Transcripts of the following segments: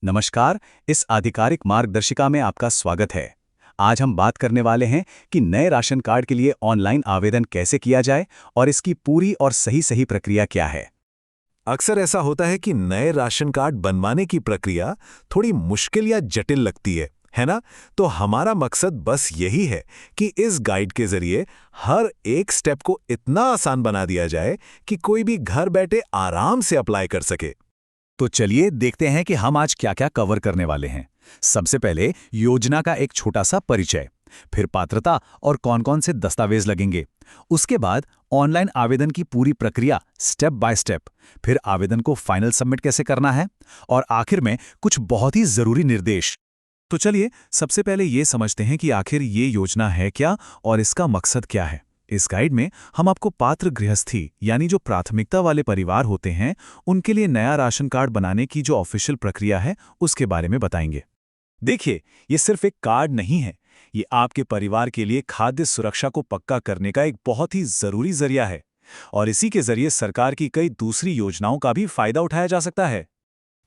नमस्कार। इस आधिकारिक मार्गदर्शिका में आपका स्वागत है। आज हम बात करने वाले हैं कि नए राशन कार्ड के लिए ऑनलाइन आवेदन कैसे किया जाए और इसकी पूरी और सही प्रक्रिया क्या है। अक्सर ऐसा होता है कि नए राशन कार्ड बनवाने की प्रक्रिया थोड़ी मुश्किल या जटिल लगती है ना? तो हमारा मकसद बस यही है कि इस गाइड के जरिए हर एक स्टेप को इतना आसान बना दिया जाए कि कोई भी घर बैठे आराम से अप्लाई कर सके। तो चलिए देखते हैं कि हम आज क्या क्या कवर करने वाले हैं। सबसे पहले योजना का एक छोटा सा परिचय, फिर पात्रता और कौन-कौन से दस्तावेज लगेंगे। उसके बाद ऑनलाइन आवेदन की पूरी प्रक्रिया स्टेप बाय स्टेप, फिर आवेदन को फाइनल सबमिट कैसे करना है और आखिर में कुछ बहुत ही जरूरी निर्देश। तो चलिए सबसे पहले ये समझते हैं कि आखिर ये योजना है क्या और इसका मकसद क्या है। इस गाइड में हम आपको पात्र गृहस्थी यानी जो प्राथमिकता वाले परिवार होते हैं उनके लिए नया राशन कार्ड बनाने की जो ऑफिशियल प्रक्रिया है उसके बारे में बताएंगे। देखिए, ये सिर्फ एक कार्ड नहीं है, ये आपके परिवार के लिए खाद्य सुरक्षा को पक्का करने का एक बहुत ही जरूरी जरिया है और इसी के जरिए सरकार की कई दूसरी योजनाओं का भी फायदा उठाया जा सकता है।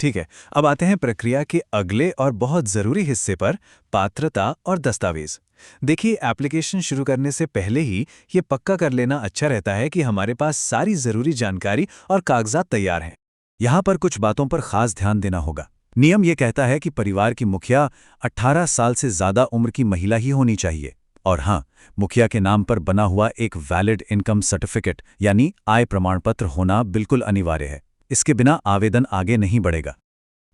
ठीक है, अब आते हैं प्रक्रिया के अगले और बहुत जरूरी हिस्से पर, पात्रता और दस्तावेज। देखिए, एप्लीकेशन शुरू करने से पहले ही ये पक्का कर लेना अच्छा रहता है कि हमारे पास सारी जरूरी जानकारी और कागजात तैयार हैं। यहाँ पर कुछ बातों पर खास ध्यान देना होगा। नियम ये कहता है कि परिवार की मुखिया 18 साल से ज्यादा उम्र की महिला ही होनी चाहिए और हाँ, मुखिया के नाम पर बना हुआ एक वैलिड इनकम सर्टिफिकेट यानी आय प्रमाण पत्र होना बिल्कुल अनिवार्य है। इसके बिना आवेदन आगे नहीं बढ़ेगा।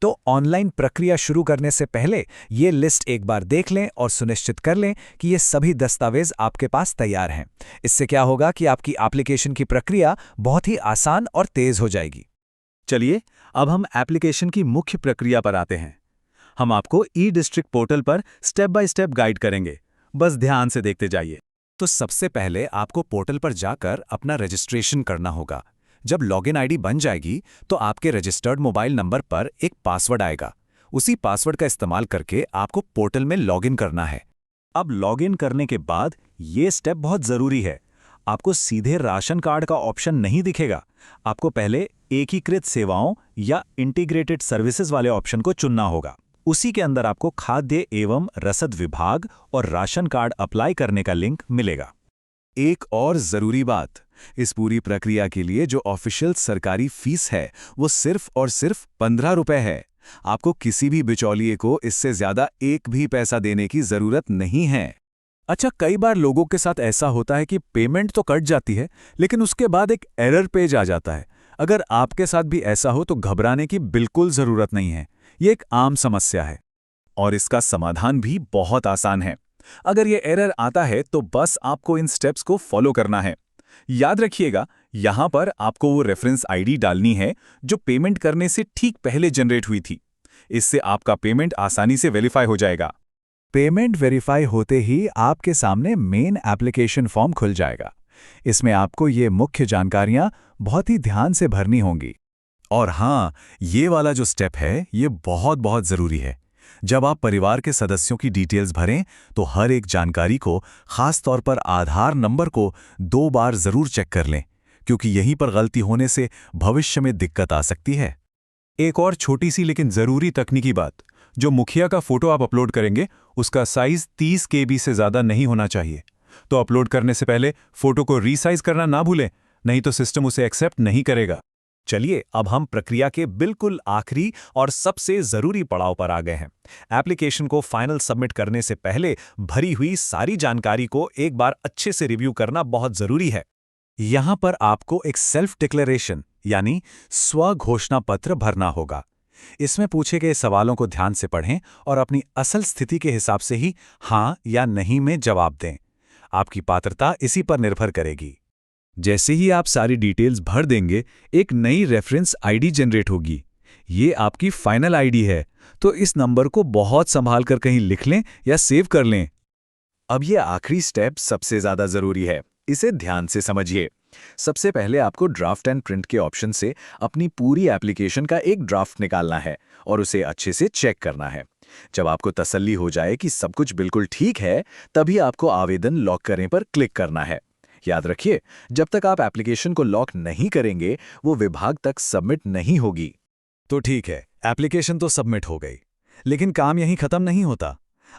तो ऑनलाइन प्रक्रिया शुरू करने से पहले ये लिस्ट एक बार देख लें और सुनिश्चित कर लें कि ये सभी दस्तावेज आपके पास तैयार हैं। इससे क्या होगा कि आपकी एप्लीकेशन की प्रक्रिया बहुत ही आसान और तेज हो जाएगी। चलिए, अब हम एप्लीकेशन की मुख्य प्रक्रिया पर आते हैं। हम आपको ई डिस्ट्रिक्ट पोर्टल पर स्टेप बाय स्टेप गाइड करेंगे, बस ध्यान से देखते जाइए। तो सबसे पहले आपको पोर्टल पर जाकर अपना रजिस्ट्रेशन करना होगा। जब लॉगिन आईडी बन जाएगी तो आपके रजिस्टर्ड मोबाइल नंबर पर एक पासवर्ड आएगा। उसी पासवर्ड का इस्तेमाल करके आपको पोर्टल में लॉगिन करना है। अब लॉगिन करने के बाद ये स्टेप बहुत जरूरी है। आपको सीधे राशन कार्ड का ऑप्शन नहीं दिखेगा। आपको पहले एकीकृत सेवाओं या इंटीग्रेटेड सर्विसेज वाले ऑप्शन को चुनना होगा। उसी के अंदर आपको खाद्य एवं रसद विभाग और राशन कार्ड अप्लाई करने का लिंक मिलेगा। एक और जरूरी बात, इस पूरी प्रक्रिया के लिए जो ऑफिशियल सरकारी फीस है वो सिर्फ और सिर्फ 15 रुपए है। आपको किसी भी बिचौलिए को इससे ज्यादा एक भी पैसा देने की जरूरत नहीं है। अच्छा, कई बार लोगों के साथ ऐसा होता है कि पेमेंट तो कट जाती है लेकिन उसके बाद एक एरर पेज आ जाता है। अगर आपके साथ भी ऐसा हो तो घबराने की बिल्कुल जरूरत नहीं है। ये एक आम समस्या है और इसका समाधान भी बहुत आसान है। अगर ये एरर आता है तो बस आपको इन स्टेप्स को फॉलो करना है। याद रखिएगा, यहां पर आपको वो रेफरेंस आईडी डालनी है जो पेमेंट करने से ठीक पहले जनरेट हुई थी। इससे आपका पेमेंट आसानी से वेरीफाई हो जाएगा। पेमेंट वेरीफाई होते ही आपके सामने मेन एप्लीकेशन फॉर्म खुल जाएगा। इसमें आपको ये मुख्य जानकारियां बहुत ही ध्यान से भरनी होंगी। और हाँ, ये वाला जो स्टेप है ये बहुत जरूरी है। जब आप परिवार के सदस्यों की डिटेल्स भरें तो हर एक जानकारी को, खास तौर पर आधार नंबर को 2 बार जरूर चेक कर लें, क्योंकि यहीं पर गलती होने से भविष्य में दिक्कत आ सकती है। एक और छोटी सी लेकिन जरूरी तकनीकी बात, जो मुखिया का फोटो आप अपलोड करेंगे उसका साइज 30 KB से ज्यादा नहीं होना चाहिए। तो अपलोड करने से पहले फोटो को रीसाइज करना ना भूलें, नहीं तो सिस्टम उसे एक्सेप्ट नहीं करेगा। चलिए, अब हम प्रक्रिया के बिल्कुल आखिरी और सबसे जरूरी पड़ाव पर आ गए हैं। एप्लीकेशन को फाइनल सबमिट करने से पहले भरी हुई सारी जानकारी को एक बार अच्छे से रिव्यू करना बहुत जरूरी है। यहां पर आपको एक सेल्फ डिक्लेरेशन यानी स्व घोषणा पत्र भरना होगा। इसमें पूछे गए सवालों को ध्यान से पढ़ें और अपनी असल स्थिति के हिसाब से ही हां या नहीं में जवाब दें। आपकी पात्रता इसी पर निर्भर करेगी। जैसे ही आप सारी डिटेल्स भर देंगे, एक नई रेफरेंस आईडी जनरेट होगी। ये आपकी फाइनल आईडी है, तो इस नंबर को बहुत संभाल कर कहीं लिख लें या सेव कर लें। अब ये आखिरी स्टेप सबसे ज्यादा जरूरी है, इसे ध्यान से समझिए। सबसे पहले आपको ड्राफ्ट एंड प्रिंट के ऑप्शन से अपनी पूरी एप्लीकेशन का एक ड्राफ्ट निकालना है और उसे अच्छे से चेक करना है। जब आपको तसल्ली हो जाए कि सब कुछ बिल्कुल ठीक है, तभी आपको आवेदन लॉक करें पर क्लिक करना है। याद रखिए, जब तक आप एप्लीकेशन को लॉक नहीं करेंगे, वो विभाग तक सबमिट नहीं होगी। तो ठीक है, एप्लीकेशन तो सबमिट हो गई, लेकिन काम यहीं खत्म नहीं होता।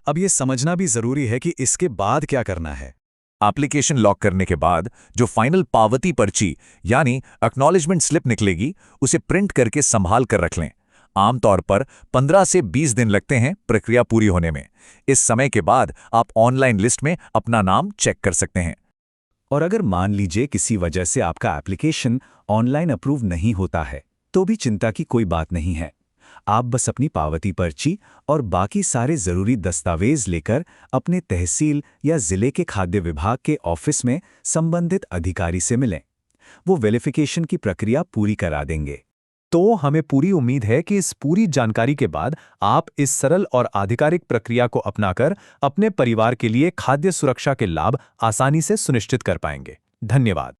अब ये समझना भी जरूरी है कि इसके बाद क्या करना है। एप्लीकेशन लॉक करने के बाद जो फाइनल पावती पर्ची यानी एक्नॉलेजमेंट स्लिप निकलेगी, उसे प्रिंट करके संभाल कर रख लें। आमतौर पर 15 से 20 दिन लगते हैं प्रक्रिया पूरी होने में। इस समय के बाद आप ऑनलाइन लिस्ट में अपना नाम चेक कर सकते हैं। और अगर मान लीजिए किसी वजह से आपका एप्लीकेशन ऑनलाइन अप्रूव नहीं होता है, तो भी चिंता की कोई बात नहीं है। आप बस अपनी पावती पर्ची और बाकी सारे जरूरी दस्तावेज लेकर अपने तहसील या जिले के खाद्य विभाग के ऑफिस में संबंधित अधिकारी से मिलें। वो वेरिफिकेशन की प्रक्रिया पूरी करा देंगे। तो हमें पूरी उम्मीद है कि इस पूरी जानकारी के बाद आप इस सरल और आधिकारिक प्रक्रिया को अपनाकर अपने परिवार के लिए खाद्य सुरक्षा के लाभ आसानी से सुनिश्चित कर पाएंगे। धन्यवाद।